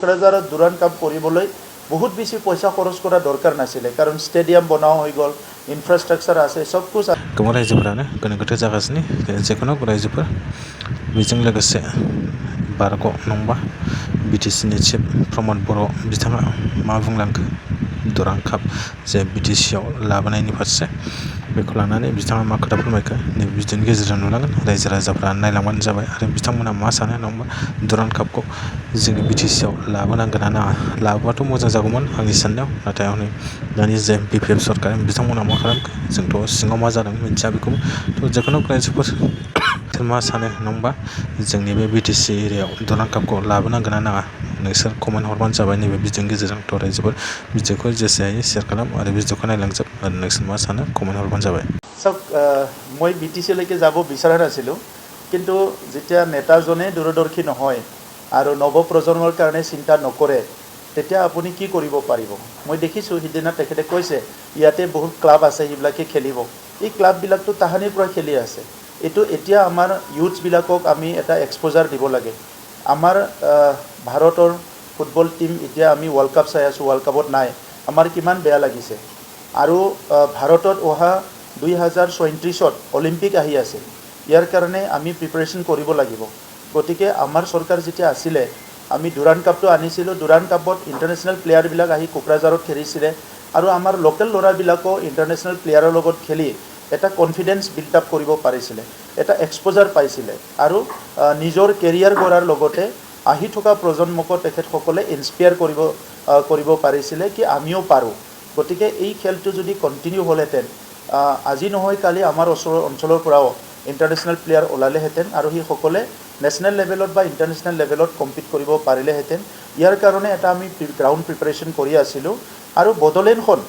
কোকৰাঝাৰত Durand cup কৰিবলৈ বহুত বেছি পইচা খৰচ কৰা দৰকাৰ নাছিলে কাৰণ ষ্টেডিয়াম বনাও হৈ গ'ল ইনফ্ৰাষ্ট্ৰাকচাৰ আছে सब कुछ गोबां रायजोफोरानो गोनो गोथो जागासिनो जेखुनु रायजोफोर बेजों लोगोसे बारग' नंबा बिटिसिनि चिफ प्रमद बर' बिथाङा मा बुंलांखो दुरां काप जे बिटिसिआव लाबोनायनि फारसे बेखौ लानानै बिथाङा मा खोथा फोरमायखो नैबे भिडिअनि गेजेरजों नुलांगोन रायजो राजाफ्रा नायलांबानो जाबाय आरो बिथांमोना मा सानो नंबा दुरां कापखौ जोंनि बिटिसिआव लाबोनांगोन ना लाबोबाथ' मोजां जागौमोन आंनि साननायाव नाथाय हनै दानि जे बिपिएफ सरकार बिथांमोना मा खालामखो जोंथ' सिङाव मा जादों मिथिया बेखौ थ' जिखुनु रायजोफोर मा सानो नंबा जोंनि बे बिटिसि एरियायाव दुरां कापखौ लाबोनांगोन ना नाङा नोंसोर कमेन्ट हरबानो जाबाय नैबे भिडिअनि गेजेरजों थ' रायजोफोर भिडिअखौ जेसे हायो शेयार खालाम आरो भिडिअखौ नायलांजोब आरो नोंसोर मा सानो कमेन्ट हरबानो जाबाय सब মই বিটিচিলৈকে যাব বিচৰা নাছিলোঁ কিন্তু যেতিয়া নেতাজনে দূৰদৰ্শী নহয় আৰু নৱপ্ৰজন্মৰ কাৰণে চিন্তা নকৰে তেতিয়া আপুনি কি কৰিব পাৰিব মই দেখিছোঁ সিদিনা তেখেতে কৈছে ইয়াতে বহুত ক্লাব আছে সেইবিলাকে খেলিব এই ক্লাববিলাকতো তাহানিৰ পৰা খেলি আছে এইটো এতিয়া আমাৰ ইউথছবিলাকক আমি এটা এক্সপ'জাৰ দিব লাগে আমাৰ ভাৰতৰ ফুটবল টিম এতিয়া আমি ৱৰ্ল্ড কাপ চাই আছোঁ ৱৰ্ল্ড কাপত নাই আমাৰ কিমান বেয়া লাগিছে আৰু ভাৰতত অহা 2034 অলিম্পিক আহি আছে ইয়াৰ কাৰণে আমি প্ৰিপাৰেশ্যন কৰিব লাগিব গতিকে আমাৰ চৰকাৰ যেতিয়া আছিলে আমি দুৰান কাপটো আনিছিলোঁ দুৰান কাপত ইণ্টাৰনেশ্যনেল প্লেয়াৰবিলাক আহি কোকৰাঝাৰত খেলিছিলে আৰু আমাৰ লোকেল ল'ৰাবিলাকো ইণ্টাৰনেশ্যনেল প্লেয়াৰৰ লগত খেলি এটা কনফিডেন্স বিল্ড আপ কৰিব পাৰিছিলে এটা এক্সপ'জাৰ পাইছিলে আৰু নিজৰ কেৰিয়াৰ গঢ়াৰ লগতে আহি থকা প্ৰজন্মক তেখেতসকলে ইনস্পায়াৰ কৰিব পাৰিছিলে কি আমিও পাৰোঁ গতিকে এই খেলটো যদি কণ্টিনিউ হ'লহেঁতেন আজি নহয় কালি আমাৰ ওচৰৰ অঞ্চলৰ পৰাও ইণ্টাৰনেশ্যনেল প্লেয়াৰ ওলালেহেঁতেন আৰু সেইসকলে নেশ্যনেল লেভেলত বা ইণ্টাৰনেশ্যনেল লেভেলত কম্পিট কৰিব পাৰিলেহেঁতেন ইয়াৰ কাৰণে এটা আমি গ্ৰাউণ্ড প্ৰিপাৰেশ্যন কৰি আছিলোঁ আৰু বড়োলেণ্ডখন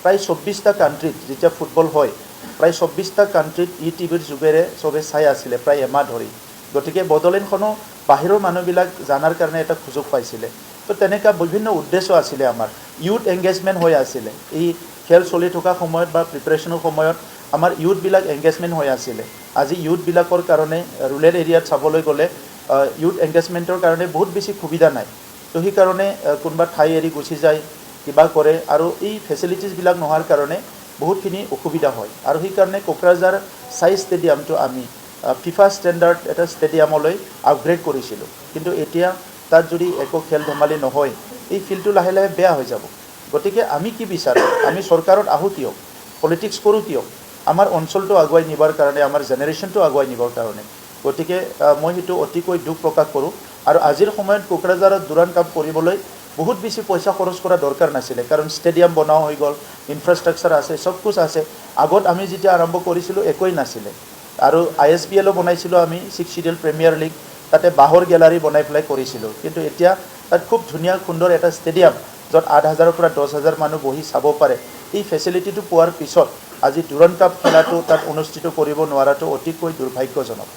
প্ৰায় 24টা কাণ্ট্ৰিত যেতিয়া ফুটবল হয় প্ৰায় 24টা কাণ্ট্ৰিত টিভিৰ যোগেৰে চবে চাই আছিলে প্ৰায় এমাহ ধৰি গতিকে বড়োলেণ্ডখনো বাহিৰৰ মানুহবিলাক জানাৰ কাৰণে এটা সুযোগ পাইছিলে তো তেনেকুৱা বিভিন্ন উদ্দেশ্য আছিলে আমাৰ ইউথ এংগেজমেণ্ট হৈ আছিলে এই খেল চলি থকা সময়ত বা প্ৰিপাৰেশ্যনৰ সময়ত আমাৰ ইউথবিলাক এংগেজমেণ্ট হৈ আছিলে আজি ইউথবিলাকৰ কাৰণে ৰুৰেল এৰিয়াত চাবলৈ গ'লে ইউথ এংগেজমেণ্টৰ কাৰণে বহুত বেছি সুবিধা নাই তো সেইকাৰণে কোনোবা ঠাই এৰি গুচি যায় কিবা কৰে আৰু এই ফেচিলিটিছবিলাক নোহোৱাৰ কাৰণে বহুতখিনি অসুবিধা হয় আৰু সেইকাৰণে কোকৰাঝাৰ চাই ষ্টেডিয়ামটো আমি ফিফা ষ্টেণ্ডাৰ্ড এটা ষ্টেডিয়ামলৈ আপগ্ৰেড কৰিছিলোঁ কিন্তু এতিয়া তাত যদি একো খেল ধেমালি নহয় এই ফিল্ডটো লাহে লাহে বেয়া হৈ যাব গতিকে আমি কি বিচাৰোঁ আমি চৰকাৰত আহোঁ কিয় পলিটিক্স কৰোঁ কিয় আমাৰ অঞ্চলটো আগুৱাই নিবৰ কাৰণে আমাৰ জেনেৰেশ্যনটো আগুৱাই নিবৰ কাৰণে গতিকে মই সেইটো অতিকৈ দুখ প্ৰকাশ কৰোঁ আৰু আজিৰ সময়ত কোকৰাঝাৰত দুৰান কাপ কৰিবলৈ বহুত বেছি পইচা খৰচ কৰা দৰকাৰ নাছিলে কাৰণ ষ্টেডিয়াম বনাও হৈ গ'ল ইনফ্ৰাষ্ট্ৰাকচাৰ আছে सब कुछ আছে আগত আমি যেতিয়া আৰম্ভ কৰিছিলোঁ একোই নাছিলে আৰু ISPLও বনাইছিলোঁ আমি 6 চিডিএল প্ৰিমিয়াৰ লীগ তাতে বাহৰ গেলাৰী বনাই পেলাই কৰিছিলোঁ কিন্তু এতিয়া তাত খুব ধুনীয়া সুন্দৰ এটা ষ্টেডিয়াম য'ত 8,000ৰ পৰা 10,000 মানুহ বহি চাব পাৰে এই ফেচিলিটিটো পোৱাৰ পিছত আজি দুৰান কাপ খেলাটো তাত অনুষ্ঠিত কৰিব নোৱাৰাটো অতিকৈ দুৰ্ভাগ্যজনক